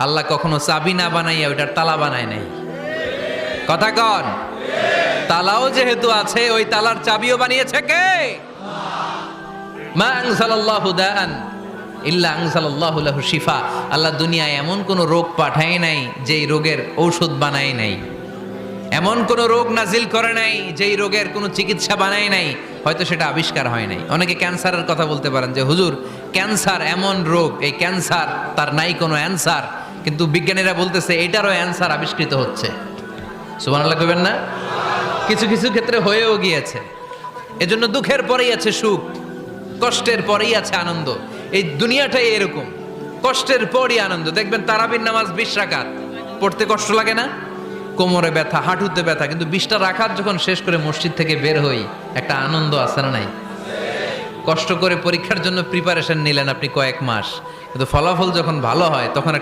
আল্লাহ কখনো চাবি না বানাইয়া ওইটার তালা বানায় নাই। কথা কন, তালাও যেহেতু আছে ওই তালার চাবিও বানিয়েছে কে? মা আনজালাল্লাহু দাআন ইল্লা আনজালাল্লাহু লাহু শিফা। আল্লাহ দুনিয়ায় এমন কোন রোগ পাঠায় নাই যেই রোগের ঔষধ বানায় নাই, এমন কোন রোগ নাজিল করে নাই যেই রোগের কোনো চিকিৎসা বানায় নাই, হয়তো সেটা আবিষ্কার হয় নাই। অনেকে ক্যান্সারের কথা বলতে পারেন যে হুজুর ক্যান্সার এমন রোগ, এই ক্যান্সার তার নাই কোনো অ্যান্সার, কিন্তু বিজ্ঞানীরা বলতেছে এটারও অ্যান্সার আবিষ্কৃত হচ্ছে। সুবহানাল্লাহ কইবেন না? কিছু কিছু ক্ষেত্রে হয়েও গিয়েছে। এজন্য দুঃখের পরেই আছে সুখ, কষ্টের পরেই আছে আনন্দ। এই দুনিয়াটাই এরকম, কষ্টের পরই আনন্দ। দেখবেন তারাবির নামাজ 20 রাকাত পড়তে কষ্ট লাগে না? কোমরে ব্যথা, হাঁটুতে ব্যথা, কিন্তু 20টা রাকাত যখন শেষ করে মসজিদ থেকে বের হই একটা আনন্দ আছে না নাই? কষ্ট করে পরীক্ষার জন্য প্রিপারেশন নিলেন আপনি কয়েক মাস, কিন্তু ফলাফল যখন ভালো হয় তখন